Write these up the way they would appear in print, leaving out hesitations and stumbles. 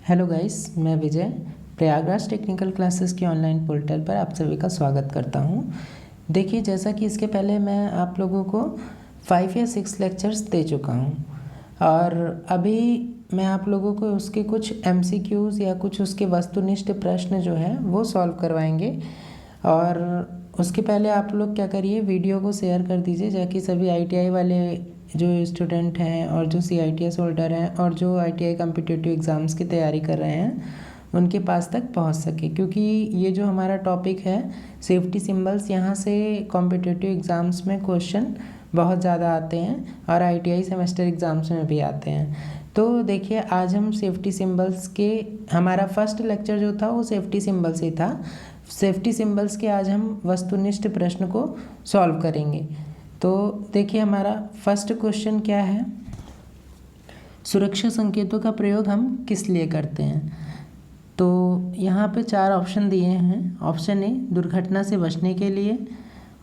Hello guys, मैं विजय Prayagraj technical classes की online portal पर आप सभी का स्वागत करता हूं। देखिए, जैसा कि इसके पहले मैं आप लोगों को 5 या 6 लेक्चर्स दे चुका हूं और अभी मैं आप लोगों को उसके कुछ MCQs या कुछ उसके वस्तुनिष्ठ प्रश्न जो है वो सॉल्व करवाएंगे। और उसके पहले आप लोग क्या करिए, वीडियो को शेयर कर दीजिए ताकि सभी ITI वाले जो स्टूडेंट हैं और जो CITS होल्डर हैं और जो ITI कॉम्पिटिटिव एग्ज़ाम्स की तैयारी कर रहे हैं उनके पास तक पहुंच सके, क्योंकि ये जो हमारा टॉपिक है सेफ्टी सिंबल्स, यहाँ से कॉम्पिटिटिव एग्ज़ाम्स में क्वेश्चन बहुत ज़्यादा आते हैं और ITI सेमेस्टर एग्ज़ाम्स में भी आते हैं। तो देखिए, आज हम सेफ्टी सिंबल्स के, हमारा फर्स्ट लेक्चर जो था वो सेफ्टी सिंबल से था। सेफ्टी सिंबल्स के आज हम वस्तुनिष्ठ प्रश्न को सॉल्व करेंगे। तो देखिए, हमारा फर्स्ट क्वेश्चन क्या है, सुरक्षा संकेतों का प्रयोग हम किस लिए करते हैं। तो यहाँ पे 4 ऑप्शन दिए हैं। ऑप्शन ए दुर्घटना से बचने के लिए,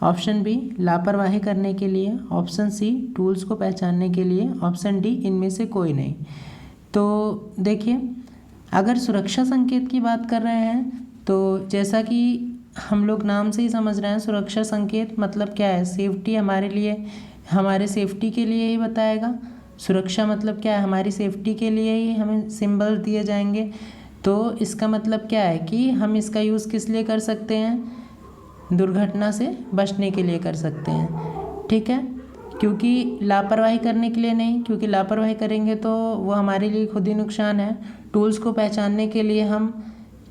ऑप्शन बी लापरवाही करने के लिए, ऑप्शन सी टूल्स को पहचानने के लिए, ऑप्शन डी इनमें से कोई नहीं। तो देखिए, अगर सुरक्षा संकेत की बात कर रहे हैं तो जैसा कि हम लोग नाम से ही समझ रहे हैं, सुरक्षा संकेत मतलब क्या है, सेफ्टी, हमारे लिए, हमारे सेफ्टी के लिए ही बताएगा। सुरक्षा मतलब क्या है, हमारी सेफ्टी के लिए ही हमें सिंबल दिए जाएंगे। तो इसका मतलब क्या है कि हम इसका यूज़ किस लिए कर सकते हैं, दुर्घटना से बचने के लिए कर सकते हैं, ठीक है। क्योंकि लापरवाही करने के लिए नहीं, क्योंकि लापरवाही करेंगे तो वो हमारे लिए खुद ही नुकसान है। टूल्स को पहचानने के लिए हम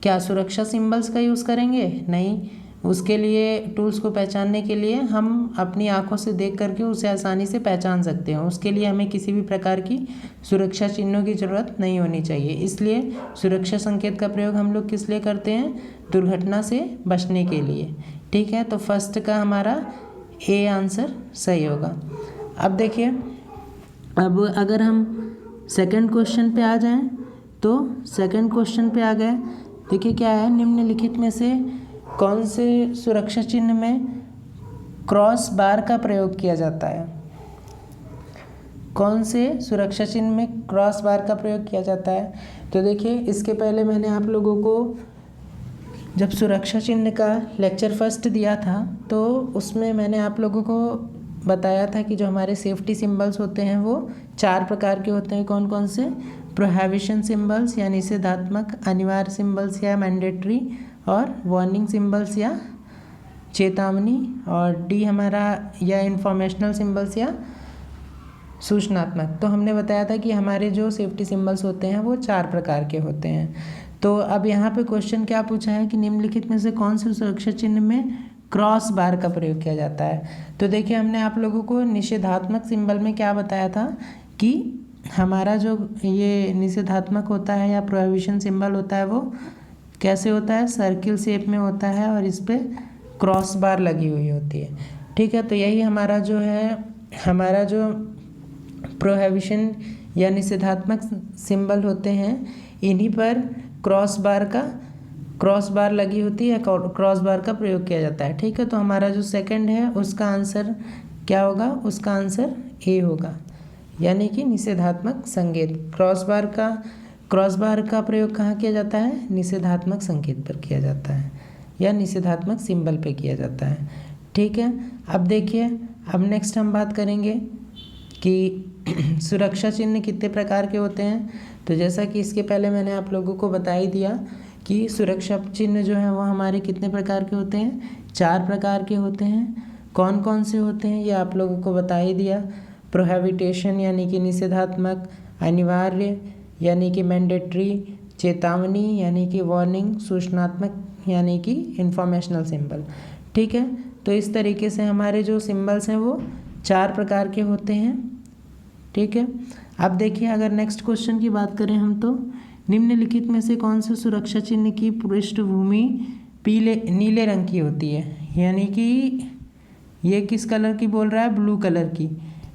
क्या सुरक्षा सिंबल्स का यूज़ करेंगे? नहीं, उसके लिए, टूल्स को पहचानने के लिए हम अपनी आंखों से देख करके उसे आसानी से पहचान सकते हैं। उसके लिए हमें किसी भी प्रकार की सुरक्षा चिन्हों की ज़रूरत नहीं होनी चाहिए। इसलिए सुरक्षा संकेत का प्रयोग हम लोग किस लिए करते हैं, दुर्घटना से बचने के लिए, ठीक है। तो फर्स्ट का हमारा ए आंसर सही होगा। अब देखिए, अब अगर हम सेकंड क्वेश्चन पे आ जाएं, तो सेकंड क्वेश्चन पे आ गए। देखिए क्या है, निम्नलिखित में से कौन से सुरक्षा चिन्ह में क्रॉस बार का प्रयोग किया जाता है। कौन से सुरक्षा चिन्ह में क्रॉस बार का प्रयोग किया जाता है। तो देखिए, इसके पहले मैंने आप लोगों को जब सुरक्षा चिन्ह का लेक्चर फर्स्ट दिया था तो उसमें मैंने आप लोगों को बताया था कि जो हमारे सेफ्टी सिंबल्स होते हैं वो 4 प्रकार के होते हैं। कौन कौन से, प्रोहिबिशन सिंबल्स या निषेधात्मक, अनिवार्य सिंबल्स या मैंडेटरी, और वार्निंग सिंबल्स या चेतावनी, और डी हमारा या इंफॉर्मेशनल सिंबल्स या सूचनात्मक। तो हमने बताया था कि हमारे जो सेफ्टी सिंबल्स होते हैं वो 4 प्रकार के होते हैं। तो अब यहाँ पे क्वेश्चन क्या पूछा है कि निम्नलिखित में से कौन से सुरक्षा चिन्ह में क्रॉस बार का प्रयोग किया जाता है। तो देखिए, हमने आप लोगों को निषेधात्मक सिंबल में क्या बताया था कि हमारा जो ये निषेधात्मक होता है या प्रोहिबिशन सिंबल होता है वो कैसे होता है, सर्किल शेप में होता है और इस पर क्रॉस बार लगी हुई होती है, ठीक है। तो यही हमारा जो है, हमारा जो प्रोहिबिशन या निषेधात्मक सिंबल होते हैं, इन्हीं पर क्रॉस बार लगी होती है, क्रॉस बार का प्रयोग किया जाता है, ठीक है। तो हमारा जो सेकंड है उसका आंसर क्या होगा, उसका आंसर ए होगा, यानी कि निषेधात्मक संकेत। क्रॉस बार का प्रयोग कहाँ किया जाता है, निषेधात्मक संकेत पर किया जाता है या निषेधात्मक सिंबल पे किया जाता है, ठीक है। अब देखिए, अब नेक्स्ट हम बात करेंगे कि सुरक्षा चिन्ह कितने प्रकार के होते हैं। तो जैसा कि इसके पहले मैंने आप लोगों को बता ही दिया कि सुरक्षा चिन्ह जो है वो हमारे कितने प्रकार के होते हैं, 4 प्रकार के होते हैं। कौन कौन से होते हैं ये आप लोगों को बता ही दिया। प्रोहिबिशन यानी कि निषेधात्मक, अनिवार्य यानी कि मैंडेटरी, चेतावनी यानी कि वार्निंग, सूचनात्मक यानी कि इंफॉर्मेशनल सिंबल, ठीक है। तो इस तरीके से हमारे जो सिंबल्स हैं वो 4 प्रकार के होते हैं, ठीक है। अब देखिए, अगर नेक्स्ट क्वेश्चन की बात करें हम, तो निम्नलिखित में से कौन से सुरक्षा चिन्ह की पृष्ठभूमि नीले रंग की होती है, यानी कि ये किस कलर की बोल रहा है, ब्लू कलर की।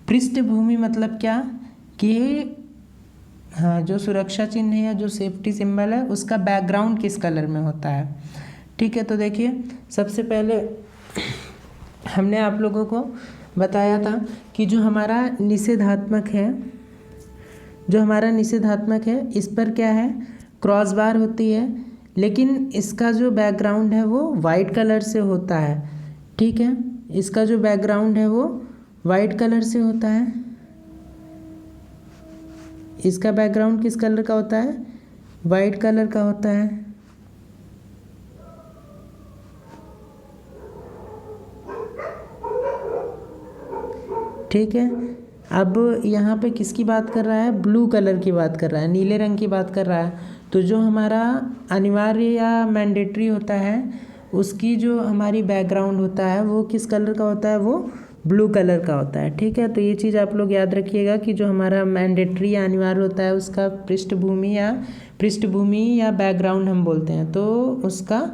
पृष्ठभूमि मतलब क्या कि हाँ, जो सुरक्षा चिन्ह है या जो सेफ्टी सिंबल है उसका बैकग्राउंड किस कलर में होता है, ठीक है। तो देखिए, सबसे पहले हमने आप लोगों को बताया था कि जो हमारा निषेधात्मक है इस पर क्या है, क्रॉस बार होती है, लेकिन इसका जो बैकग्राउंड है वो वाइट कलर से होता है। ठीक है, इसका जो बैकग्राउंड है वो वाइट कलर से होता है। इसका बैकग्राउंड किस कलर का होता है? वाइट कलर का होता है। ठीक है, अब यहाँ पे किसकी बात कर रहा है? ब्लू कलर की बात कर रहा है, नीले रंग की बात कर रहा है। तो जो हमारा अनिवार्य या मैंडेटरी होता है, उसकी जो हमारी बैकग्राउंड होता है वो किस कलर का होता है? वो ब्लू कलर का होता है। ठीक है, तो ये चीज़ आप लोग याद रखिएगा कि जो हमारा मैंडेटरी या अनिवार्य होता है उसका पृष्ठभूमि या बैकग्राउंड हम बोलते हैं, तो उसका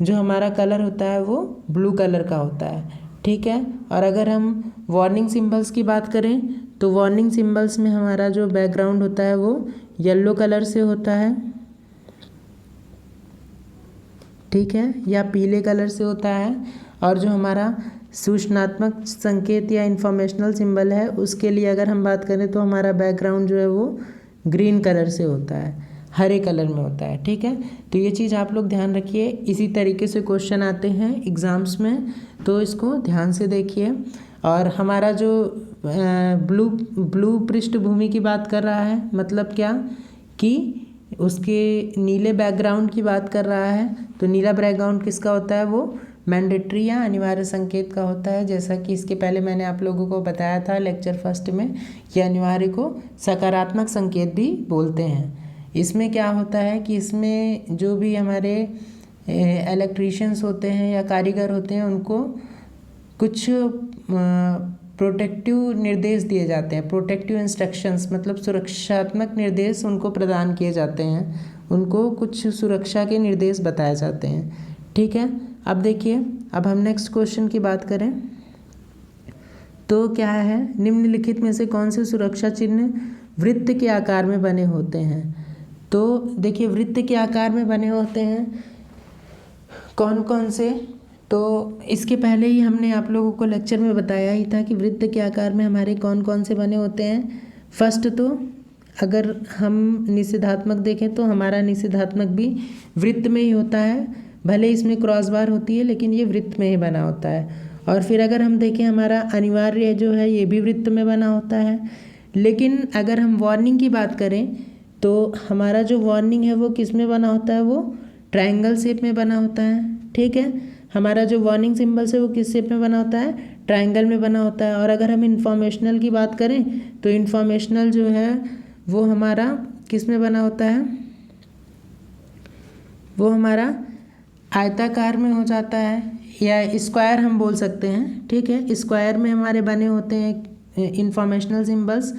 जो हमारा कलर होता है वो ब्लू कलर का होता है। ठीक है, और अगर हम वार्निंग सिंबल्स की बात करें तो वार्निंग सिंबल्स में हमारा जो बैकग्राउंड होता है वो येलो कलर से होता है। ठीक है, या पीले कलर से होता है। और जो हमारा सूचनात्मक संकेत या इंफॉर्मेशनल सिंबल है उसके लिए अगर हम बात करें तो हमारा बैकग्राउंड जो है वो ग्रीन कलर से होता है, हरे कलर में होता है। ठीक है, तो ये चीज़ आप लोग ध्यान रखिए। इसी तरीके से क्वेश्चन आते हैं एग्ज़ाम्स में, तो इसको ध्यान से देखिए। और हमारा जो ब्लू पृष्ठभूमि की बात कर रहा है, मतलब क्या कि उसके नीले बैकग्राउंड की बात कर रहा है। तो नीला बैकग्राउंड किसका होता है? वो मैंडेटरी या अनिवार्य संकेत का होता है। जैसा कि इसके पहले मैंने आप लोगों को बताया था लेक्चर फर्स्ट में कि अनिवार्य को सकारात्मक संकेत भी बोलते हैं। इसमें क्या होता है कि इसमें जो भी हमारे इलेक्ट्रीशियंस होते हैं या कारीगर होते हैं उनको कुछ प्रोटेक्टिव निर्देश दिए जाते हैं। प्रोटेक्टिव इंस्ट्रक्शंस मतलब सुरक्षात्मक निर्देश उनको प्रदान किए जाते हैं, उनको कुछ सुरक्षा के निर्देश बताए जाते हैं। ठीक है, अब देखिए, अब हम नेक्स्ट क्वेश्चन की बात करें तो क्या है? निम्नलिखित में से कौन से सुरक्षा चिन्ह वृत्त के आकार में बने होते हैं? तो देखिए, वृत्त के आकार में बने होते हैं कौन कौन से? तो इसके पहले ही हमने आप लोगों को लेक्चर में बताया ही था कि वृत्त के आकार में हमारे कौन कौन से बने होते हैं। फर्स्ट तो अगर हम निषेधात्मक देखें तो हमारा निषेधात्मक भी वृत्त में ही होता है, भले इसमें क्रॉस बार होती है लेकिन ये वृत्त में ही बना होता है। और फिर अगर हम देखें हमारा अनिवार्य जो है ये भी वृत्त में बना होता है। लेकिन अगर हम वार्निंग की बात करें तो हमारा जो वार्निंग है वो किस में बना होता है? वो ट्रायंगल शेप में बना होता है। ठीक है, हमारा जो वार्निंग सिंबल्स है वो किस शेप में बना होता है? ट्रायंगल में बना होता है। और अगर हम इंफॉर्मेशनल की बात करें तो इंफॉर्मेशनल जो है वो हमारा किस में बना होता है? वो हमारा आयताकार में हो जाता है या स्क्वायर हम बोल सकते हैं। ठीक है, स्क्वायर में हमारे बने होते हैं इंफॉर्मेशनल सिंबल्स।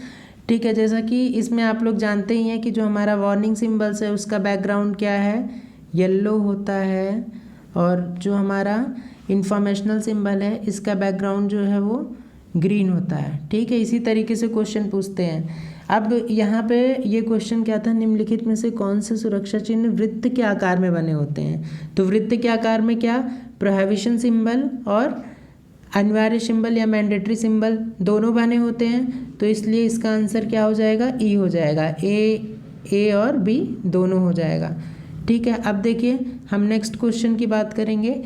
ठीक है, जैसा कि इसमें आप लोग जानते ही हैं कि जो हमारा वार्निंग सिंबल्स है उसका बैकग्राउंड क्या है? येलो होता है। और जो हमारा इंफॉर्मेशनल सिंबल है इसका बैकग्राउंड जो है वो ग्रीन होता है। ठीक है, इसी तरीके से क्वेश्चन पूछते हैं। अब यहाँ पे ये क्वेश्चन क्या था? निम्नलिखित में से कौन से सुरक्षा चिन्ह वृत्त के आकार में बने होते हैं? तो वृत्त के आकार में क्या? प्रोहिबिशन सिंबल और अनिवार्य सिंबल या मैंडेटरी सिंबल दोनों बने होते हैं। तो इसलिए इसका आंसर क्या हो जाएगा? ई हो जाएगा। ए और बी दोनों हो जाएगा। ठीक है, अब देखिए हम नेक्स्ट क्वेश्चन की बात करेंगे।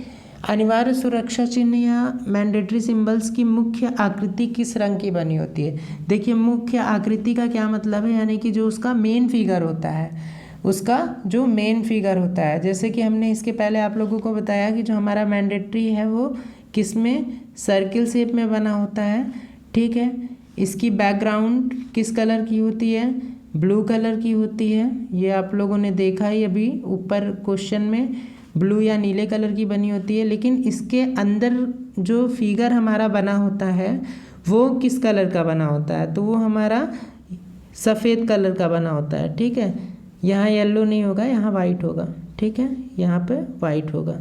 अनिवार्य सुरक्षा चिन्ह या मैंडेटरी सिंबल्स की मुख्य आकृति किस रंग की बनी होती है? देखिए, मुख्य आकृति का क्या मतलब है? यानी कि जो उसका मेन फिगर होता है, उसका जो मेन फिगर होता है। जैसे कि हमने इसके पहले आप लोगों को बताया कि जो हमारा मैंडेटरी है वो किस में? सर्किल शेप में बना होता है। ठीक है, इसकी बैकग्राउंड किस कलर की होती है? ब्लू कलर की होती है। ये आप लोगों ने देखा ही अभी ऊपर क्वेश्चन में, ब्लू या नीले कलर की बनी होती है। लेकिन इसके अंदर जो फिगर हमारा बना होता है वो किस कलर का बना होता है? तो वो हमारा सफ़ेद कलर का बना होता है। ठीक है, यहाँ येलो नहीं होगा, यहाँ वाइट होगा। ठीक है, यहाँ पे वाइट होगा,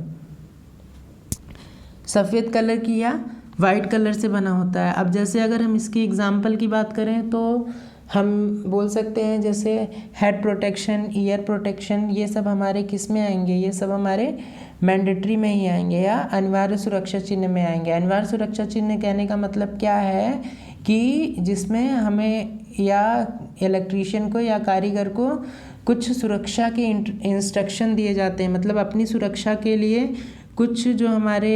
सफ़ेद कलर की या वाइट कलर से बना होता है। अब जैसे अगर हम इसकी एग्जांपल की बात करें तो हम बोल सकते हैं जैसे हेड प्रोटेक्शन, ईयर प्रोटेक्शन, ये सब हमारे किस में आएंगे? ये सब हमारे मैंडेटरी में ही आएंगे या अनिवार्य सुरक्षा चिन्ह में आएंगे। अनिवार्य सुरक्षा चिन्ह कहने का मतलब क्या है कि जिसमें हमें या इलेक्ट्रीशियन को या कारीगर को कुछ सुरक्षा के इंस्ट्रक्शन दिए जाते हैं, मतलब अपनी सुरक्षा के लिए कुछ जो हमारे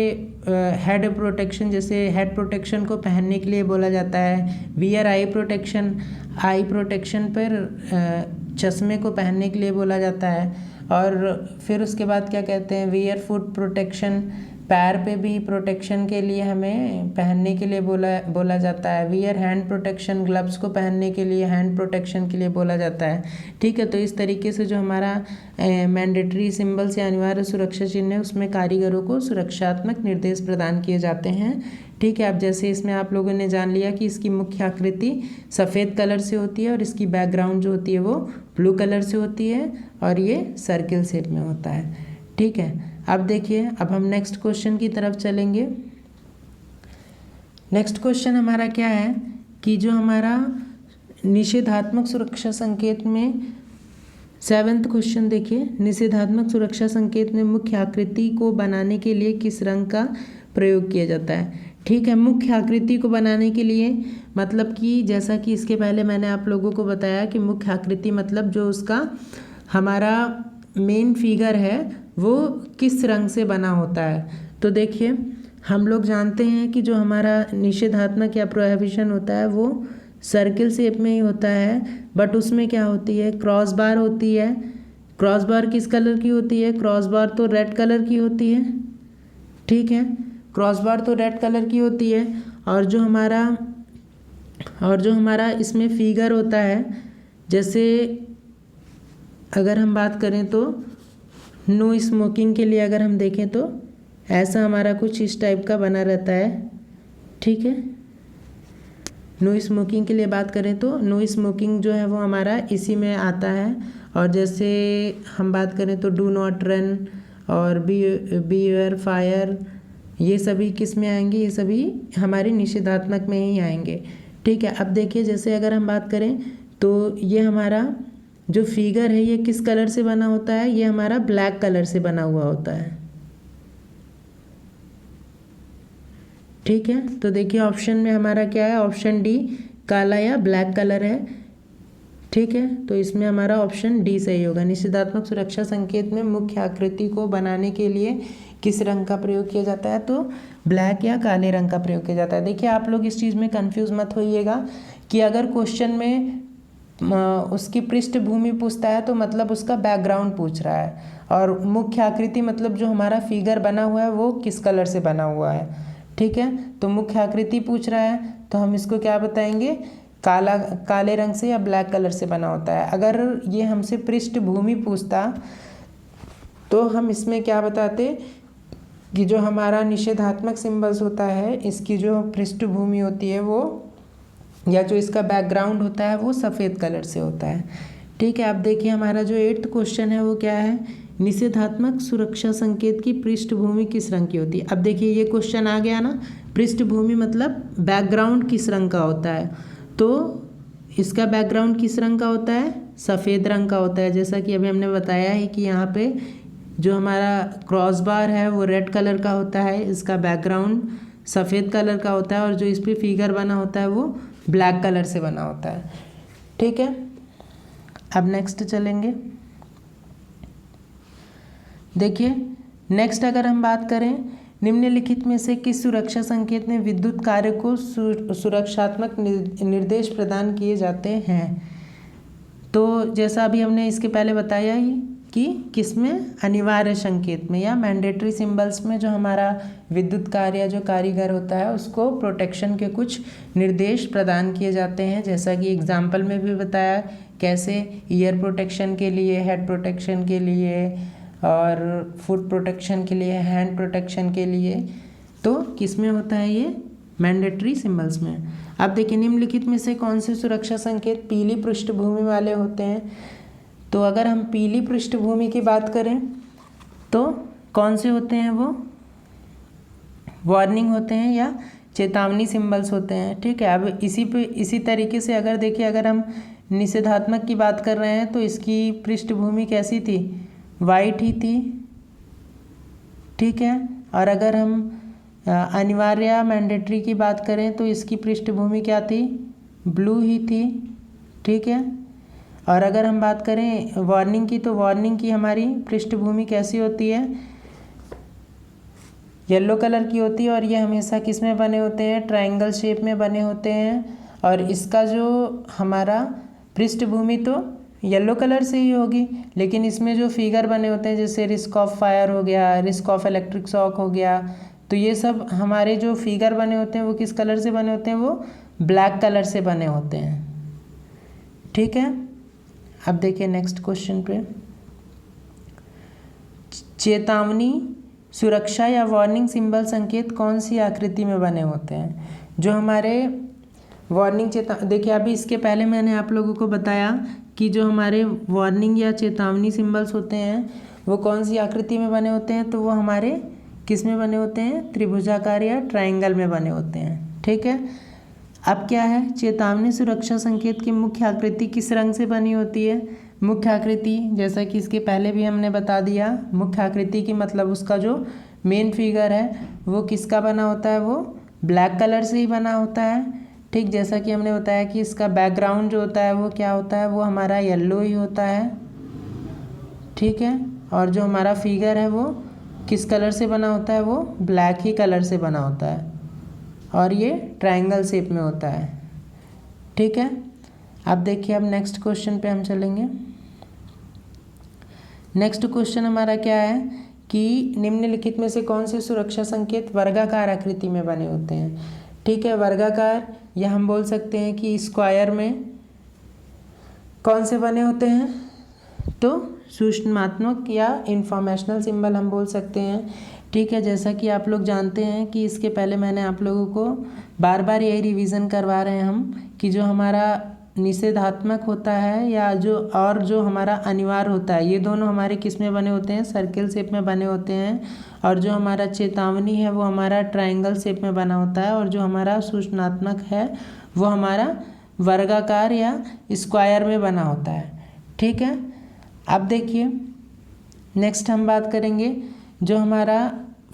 हेड प्रोटेक्शन, जैसे हेड प्रोटेक्शन को पहनने के लिए बोला जाता है, वियर आई प्रोटेक्शन, आई प्रोटेक्शन पर चश्मे को पहनने के लिए बोला जाता है। और फिर उसके बाद क्या कहते हैं, वियर फुट प्रोटेक्शन, पैर पे भी प्रोटेक्शन के लिए हमें पहनने के लिए बोला जाता है। वियर हैंड प्रोटेक्शन, ग्लव्स को पहनने के लिए हैंड प्रोटेक्शन के लिए बोला जाता है। ठीक है, तो इस तरीके से जो हमारा मैंडेटरी सिंबल्स या अनिवार्य सुरक्षा चिन्ह है उसमें कारीगरों को सुरक्षात्मक निर्देश प्रदान किए जाते हैं। ठीक है, अब जैसे इसमें आप लोगों ने जान लिया कि इसकी मुख्य आकृति सफ़ेद कलर से होती है और इसकी बैकग्राउंड जो होती है वो ब्लू कलर से होती है और ये सर्किल शेप में होता है। ठीक है, अब देखिए, अब हम नेक्स्ट क्वेश्चन की तरफ चलेंगे। नेक्स्ट क्वेश्चन हमारा क्या है कि जो हमारा निषेधात्मक सुरक्षा संकेत में 7th क्वेश्चन देखिए, निषेधात्मक सुरक्षा संकेत में मुख्य आकृति को बनाने के लिए किस रंग का प्रयोग किया जाता है। ठीक है, मुख्य आकृति को बनाने के लिए मतलब कि जैसा कि इसके पहले मैंने आप लोगों को बताया कि मुख्य आकृति मतलब जो उसका हमारा मेन फिगर है वो किस रंग से बना होता है। तो देखिए, हम लोग जानते हैं कि जो हमारा निषेधात्मक या प्रोहिबिशन होता है वो सर्किल शेप में ही होता है, बट उसमें क्या होती है, क्रॉस बार होती है। क्रॉस बार किस कलर की होती है, क्रॉस बार तो रेड कलर की होती है। ठीक है, क्रॉस बार तो रेड कलर की होती है। और जो हमारा इसमें फिगर होता है, जैसे अगर हम बात करें तो नो स्मोकिंग के लिए अगर हम देखें तो ऐसा हमारा कुछ इस टाइप का बना रहता है। ठीक है, नो स्मोकिंग के लिए बात करें तो नो स्मोकिंग जो है वो हमारा इसी में आता है। और जैसे हम बात करें तो डू नॉट रन और बीवेयर फायर, ये सभी किस में आएंगे, ये सभी हमारे निषेधात्मक में ही आएंगे। ठीक है, अब देखिए, जैसे अगर हम बात करें तो ये हमारा जो फिगर है ये किस कलर से बना होता है, ये हमारा ब्लैक कलर से बना हुआ होता है। ठीक है, तो देखिए ऑप्शन में हमारा क्या है, ऑप्शन डी काला या ब्लैक कलर है। ठीक है, तो इसमें हमारा ऑप्शन डी सही होगा। निषेधात्मक सुरक्षा संकेत में मुख्य आकृति को बनाने के लिए किस रंग का प्रयोग किया जाता है, तो ब्लैक या काले रंग का प्रयोग किया जाता है। देखिए, आप लोग इस चीज़ में कंफ्यूज मत होइएगा कि अगर क्वेश्चन में उसकी पृष्ठभूमि पूछता है तो मतलब उसका बैकग्राउंड पूछ रहा है, और मुख्य आकृति मतलब जो हमारा फिगर बना हुआ है वो किस कलर से बना हुआ है। ठीक है, तो मुख्य आकृति पूछ रहा है तो हम इसको क्या बताएंगे, काले रंग से या ब्लैक कलर से बना होता है। अगर ये हमसे पृष्ठभूमि पूछता तो हम इसमें क्या बताते कि जो हमारा निषेधात्मक सिंबल्स होता है इसकी जो पृष्ठभूमि होती है वो या जो इसका बैकग्राउंड होता है वो सफ़ेद कलर से होता है। ठीक है, अब देखिए हमारा जो 8th क्वेश्चन है वो क्या है, निषेधात्मक सुरक्षा संकेत की पृष्ठभूमि किस रंग की होती है। अब देखिए ये क्वेश्चन आ गया ना, पृष्ठभूमि मतलब बैकग्राउंड किस रंग का होता है, तो इसका बैकग्राउंड किस रंग का होता है, सफ़ेद रंग का होता है। जैसा कि अभी हमने बताया है कि यहाँ पे जो हमारा क्रॉस बार है वो रेड कलर का होता है, इसका बैकग्राउंड सफ़ेद कलर का होता है और जो इस पर फिगर बना होता है वो ब्लैक कलर से बना होता है। ठीक है, अब नेक्स्ट चलेंगे। देखिए नेक्स्ट अगर हम बात करें, निम्नलिखित में से किस सुरक्षा संकेत में विद्युत कार्य को सुरक्षात्मक निर्देश प्रदान किए जाते हैं। तो जैसा अभी हमने इसके पहले बताया ही कि किसमें, अनिवार्य संकेत में या मैंडेटरी सिंबल्स में जो हमारा विद्युत कार्य या जो कारीगर होता है उसको प्रोटेक्शन के कुछ निर्देश प्रदान किए जाते हैं। जैसा कि एग्जाम्पल में भी बताया कैसे, ईयर प्रोटेक्शन के लिए, हेड प्रोटेक्शन के लिए और फुट प्रोटेक्शन के लिए, हैंड प्रोटेक्शन के लिए, तो किसमें होता है ये, मैंडेटरी सिंबल्स में। अब देखिए निम्नलिखित में से कौन से सुरक्षा संकेत पीली पृष्ठभूमि वाले होते हैं। तो अगर हम पीली पृष्ठभूमि की बात करें तो कौन से होते हैं, वो वार्निंग होते हैं या चेतावनी सिंबल्स होते हैं। ठीक है, अब इसी तरीके से अगर देखिए, अगर हम निषेधात्मक की बात कर रहे हैं तो इसकी पृष्ठभूमि कैसी थी, वाइट ही थी। ठीक है, और अगर हम अनिवार्य मैंडेटरी की बात करें तो इसकी पृष्ठभूमि क्या थी, ब्लू ही थी। ठीक है, और अगर हम बात करें वार्निंग की, तो वार्निंग की हमारी पृष्ठभूमि कैसी होती है, येलो कलर की होती है, और ये हमेशा किस में बने होते हैं, ट्रायंगल शेप में बने होते हैं। और इसका जो हमारा पृष्ठभूमि तो येलो कलर से ही होगी, लेकिन इसमें जो फिगर बने होते हैं जैसे रिस्क ऑफ फायर हो गया, रिस्क ऑफ इलेक्ट्रिक शॉक हो गया, तो ये सब हमारे जो फिगर बने होते हैं वो किस कलर से बने होते हैं, वो ब्लैक कलर से बने होते हैं। ठीक है, अब देखिए नेक्स्ट क्वेश्चन पे, चेतावनी, सुरक्षा या वार्निंग सिंबल संकेत कौन सी आकृति में बने होते हैं। जो हमारे वार्निंग देखिए अभी इसके पहले मैंने आप लोगों को बताया कि जो हमारे वार्निंग या चेतावनी सिंबल्स होते हैं वो कौन सी आकृति में बने होते हैं, तो वो हमारे किस में बने होते हैं, त्रिभुजाकार या ट्रायंगल में बने होते हैं। ठीक है, अब क्या है, चेतावनी सुरक्षा संकेत की मुख्य आकृति किस रंग से बनी होती है। मुख्य आकृति जैसा कि इसके पहले भी हमने बता दिया, मुख्य आकृति की मतलब उसका जो मेन फिगर है वो किसका बना होता है, वो ब्लैक कलर से ही बना होता है। ठीक, जैसा कि हमने बताया कि इसका बैकग्राउंड जो होता है वो क्या होता है, वो हमारा येलो ही होता है। ठीक है, और जो हमारा फिगर है वो किस कलर से बना होता है, वो ब्लैक ही कलर से बना होता है, और ये ट्रायंगल शेप में होता है। ठीक है, अब देखिए अब नेक्स्ट क्वेश्चन पे हम चलेंगे। नेक्स्ट क्वेश्चन हमारा क्या है कि निम्नलिखित में से कौन से सुरक्षा संकेत वर्गाकार आकृति में बने होते हैं। ठीक है, वर्गाकार या हम बोल सकते हैं कि स्क्वायर में कौन से बने होते हैं, तो सूचनात्मक या इंफॉर्मेशनल सिंबल हम बोल सकते हैं। ठीक है, जैसा कि आप लोग जानते हैं कि इसके पहले मैंने आप लोगों को बार बार यही रिवीजन करवा रहे हैं हम कि जो हमारा निषेधात्मक होता है या जो हमारा अनिवार्य होता है, ये दोनों हमारे किस में बने होते हैं, सर्किल शेप में बने होते हैं। और जो हमारा चेतावनी है वो हमारा ट्रायंगल शेप में बना होता है, और जो हमारा सूचनात्मक है वो हमारा वर्गाकार या स्क्वायर में बना होता है। ठीक है, अब देखिए नेक्स्ट हम बात करेंगे जो हमारा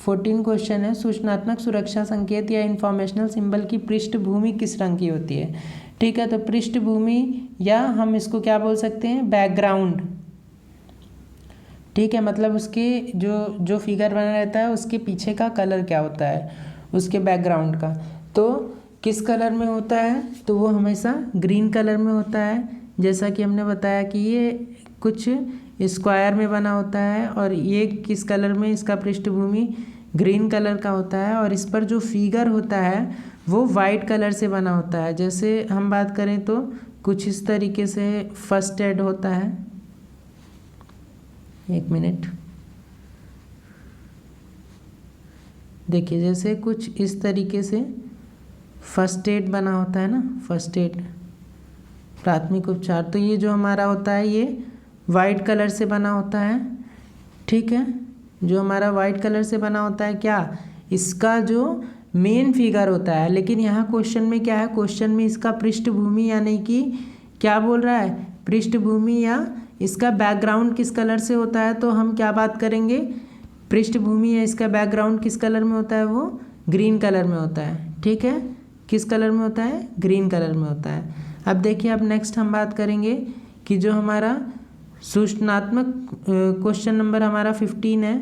14 क्वेश्चन है, सूचनात्मक सुरक्षा संकेत या इंफॉर्मेशनल सिंबल की पृष्ठभूमि किस रंग की होती है। ठीक है, तो पृष्ठभूमि या हम इसको क्या बोल सकते हैं, बैकग्राउंड। ठीक है, मतलब उसके जो फिगर बना रहता है उसके पीछे का कलर क्या होता है, उसके बैकग्राउंड का, तो किस कलर में होता है, तो वो हमेशा ग्रीन कलर में होता है। जैसा कि हमने बताया कि ये कुछ स्क्वायर में बना होता है, और ये किस कलर में, इसका पृष्ठभूमि ग्रीन कलर का होता है, और इस पर जो फिगर होता है वो वाइट कलर से बना होता है। जैसे हम बात करें तो कुछ इस तरीके से फर्स्ट एड होता है, एक मिनट देखिए, जैसे कुछ इस तरीके से फर्स्ट एड बना होता है ना, फर्स्ट एड प्राथमिक उपचार, तो ये जो हमारा होता है ये वाइट कलर से बना होता है। ठीक है, जो हमारा वाइट कलर से बना होता है, क्या इसका जो मेन फिगर होता है, लेकिन यहाँ क्वेश्चन में क्या है, क्वेश्चन में इसका पृष्ठभूमि यानी कि क्या बोल रहा है, पृष्ठभूमि या इसका बैकग्राउंड किस कलर से होता है, तो हम क्या बात करेंगे, पृष्ठभूमि या इसका बैकग्राउंड किस कलर में होता है, वो ग्रीन कलर में होता है। ठीक है, किस कलर में होता है, ग्रीन कलर में होता है। अब देखिए अब नेक्स्ट हम बात करेंगे कि जो हमारा सूचनात्मक क्वेश्चन नंबर हमारा 15 है।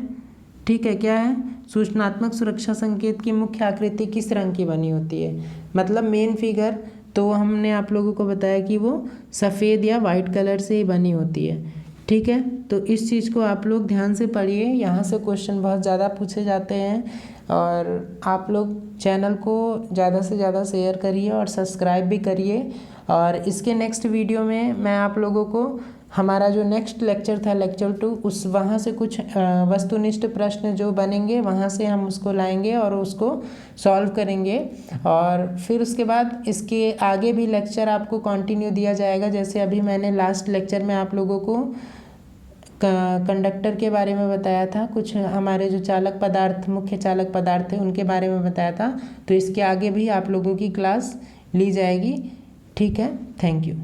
ठीक है, क्या है, सूचनात्मक सुरक्षा संकेत की मुख्य आकृति किस रंग की बनी होती है, मतलब मेन फिगर, तो हमने आप लोगों को बताया कि वो सफ़ेद या वाइट कलर से ही बनी होती है। ठीक है, तो इस चीज़ को आप लोग ध्यान से पढ़िए, यहाँ से क्वेश्चन बहुत ज़्यादा पूछे जाते हैं। और आप लोग चैनल को ज़्यादा से ज़्यादा शेयर करिए और सब्सक्राइब भी करिए। और इसके नेक्स्ट वीडियो में मैं आप लोगों को हमारा जो नेक्स्ट लेक्चर था लेक्चर 2 वहाँ से कुछ वस्तुनिष्ठ प्रश्न जो बनेंगे वहाँ से हम उसको लाएंगे और उसको सॉल्व करेंगे। और फिर उसके बाद इसके आगे भी लेक्चर आपको कंटिन्यू दिया जाएगा। जैसे अभी मैंने लास्ट लेक्चर में आप लोगों को कंडक्टर के बारे में बताया था, कुछ हमारे जो चालक पदार्थ, मुख्य चालक पदार्थ थे उनके बारे में बताया था, तो इसके आगे भी आप लोगों की क्लास ली जाएगी। ठीक है, थैंक यू।